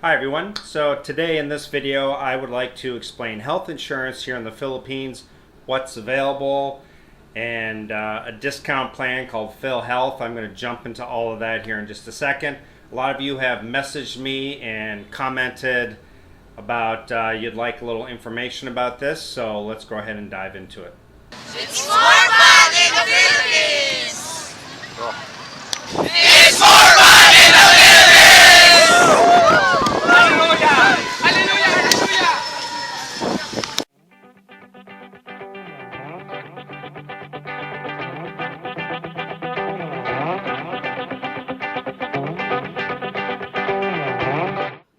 Hi everyone. So today in this video I would like to explain health insurance here in the Philippines, what's available, and a discount plan called Phil Health. I'm going to jump into all of that here in just a second. A lot of you have messaged me and commented about you'd like a little information about this, so let's go ahead and dive into it. It's more fun in the Philippines! It's more fun in the Philippines! Hallelujah! Hallelujah! Hallelujah!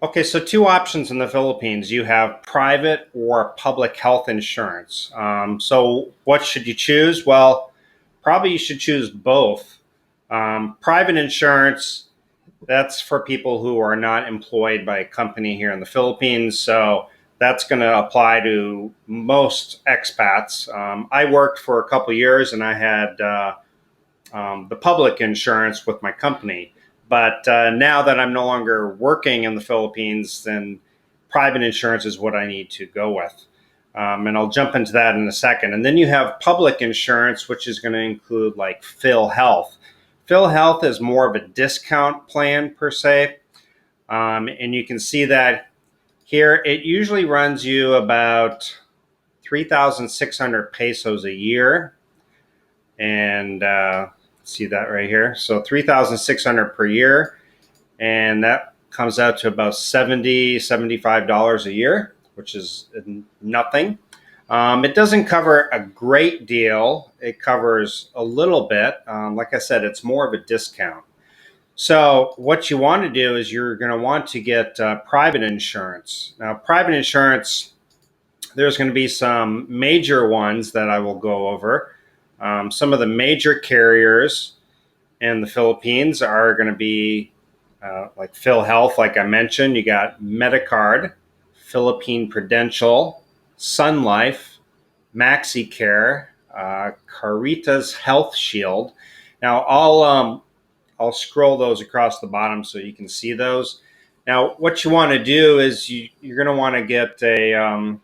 Okay, so two options in the Philippines. You have private or public health insurance. So what should you choose? Well, probably you should choose both. Private insurance, that's for people who are not employed by a company here in the Philippines. So that's going to apply to most expats. I worked for a couple years and I had the public insurance with my company. But now that I'm no longer working in the Philippines, then private insurance is what I need to go with. And I'll jump into that in a second. And then you have public insurance, which is going to include like Phil Health. Phil Health is more of a discount plan per se. And you can see that here. It usually runs you about 3,600 pesos a year. And see that right here. So 3,600 per year. And that comes out to about $75 a year, which is nothing. It doesn't cover a great deal. It covers a little bit. Like I said, it's more of a discount. So what you want to do is you're going to want to get private insurance. Now, private insurance, there's going to be some major ones that I will go over. Some of the major carriers in the Philippines are going to be like Phil Health, like I mentioned. You got Medicard, Philippine Prudential, Sun Life, MaxiCare, Caritas Health Shield. Now, I'll scroll those across the bottom so you can see those. Now, what you want to do is you're going to want to get a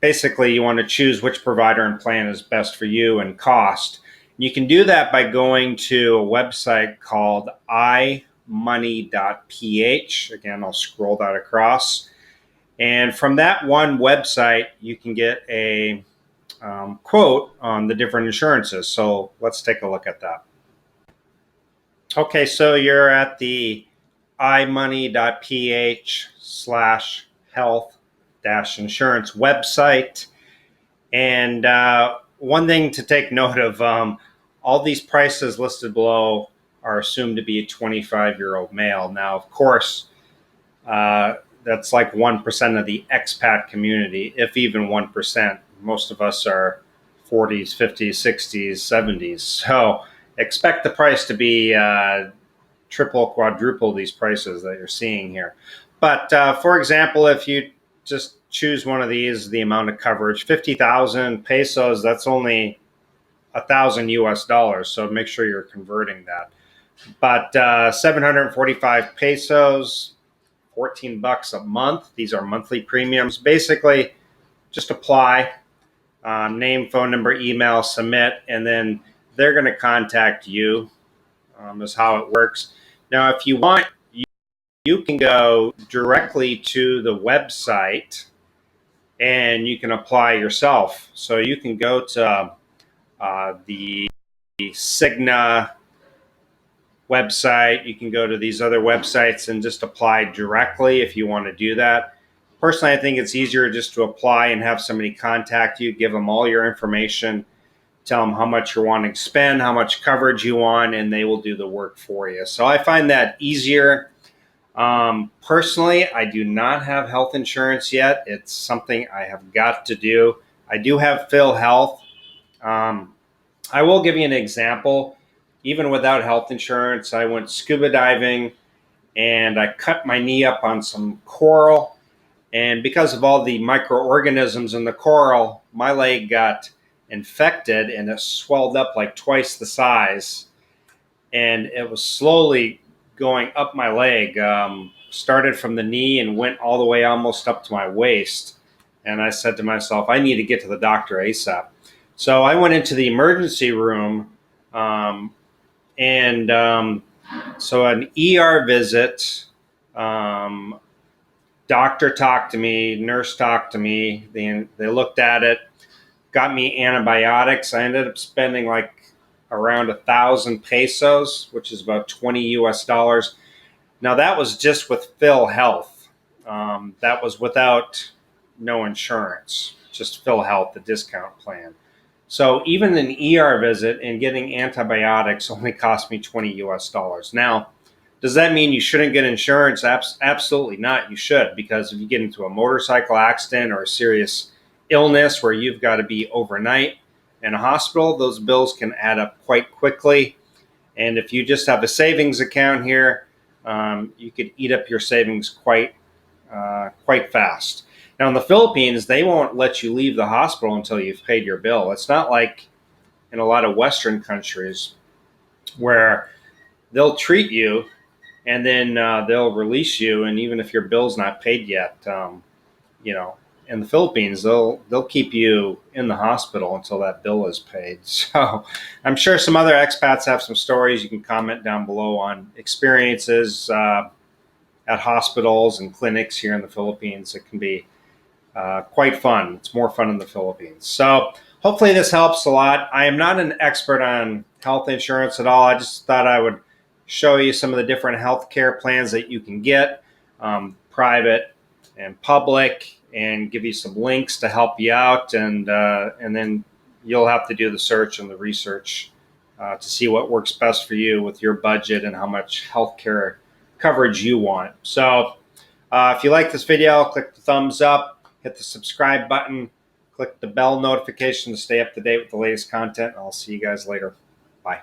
basically, you want to choose which provider and plan is best for you and cost. You can do that by going to a website called imoney.ph. Again, I'll scroll that across. And from that one website, you can get a quote on the different insurances. So let's take a look at that. Okay, so you're at the imoney.ph/health-insurance website. And one thing to take note of, all these prices listed below are assumed to be a 25-year-old male. Now, of course, that's like 1% of the expat community, if even 1%. Most of us are 40s, 50s, 60s, 70s. So expect the price to be triple, quadruple these prices that you're seeing here. But for example, if you just choose one of these, the amount of coverage, 50,000 pesos, that's only 1,000 US dollars. So make sure you're converting that. But 745 pesos, 14 bucks a month. These are monthly premiums. Basically, just apply, name, phone number, email, submit, and then they're going to contact you, is how it works. Now, if you want, you can go directly to the website and you can apply yourself. So you can go to the Cigna website. You can go to these other websites and just apply directly if you want to do that. Personally, I think it's easier just to apply and have somebody contact you, give them all your information, tell them how much you're wanting to spend, how much coverage you want, and they will do the work for you. So I find that easier. Personally, I do not have health insurance yet. It's something I have got to do. I do have Phil Health. I will give you an example. Even without health insurance, I went scuba diving and I cut my knee up on some coral. And because of all the microorganisms in the coral, my leg got infected and it swelled up like twice the size. And it was slowly going up my leg. started from the knee and went all the way almost up to my waist. And I said to myself, I need to get to the doctor ASAP. So I went into the emergency room, and so an ER visit, doctor talked to me, nurse talked to me. They looked at it, got me antibiotics. I ended up spending like around 1,000 pesos, which is about 20 US dollars. Now that was just with Phil Health. That was without no insurance, just Phil Health, the discount plan. So even an ER visit and getting antibiotics only cost me 20 US dollars. Now, does that mean you shouldn't get insurance? Absolutely not. You should, because if you get into a motorcycle accident or a serious illness where you've got to be overnight in a hospital, those bills can add up quite quickly. And if you just have a savings account here, you could eat up your savings quite fast. Now in the Philippines, they won't let you leave the hospital until you've paid your bill. It's not like in a lot of Western countries where they'll treat you and then they'll release you, and even if your bill's not paid yet, in the Philippines, they'll keep you in the hospital until that bill is paid. So I'm sure some other expats have some stories. You can comment down below on experiences at hospitals and clinics here in the Philippines. It can be quite fun. It's more fun in the Philippines. So hopefully this helps a lot. I am not an expert on health insurance at all. I just thought I would show you some of the different healthcare plans that you can get, private and public, and give you some links to help you out. And then you'll have to do the search and the research to see what works best for you with your budget and how much healthcare coverage you want. So if you like this video, click the thumbs up, hit the subscribe button, click the bell notification to stay up to date with the latest content. I'll see you guys later. Bye.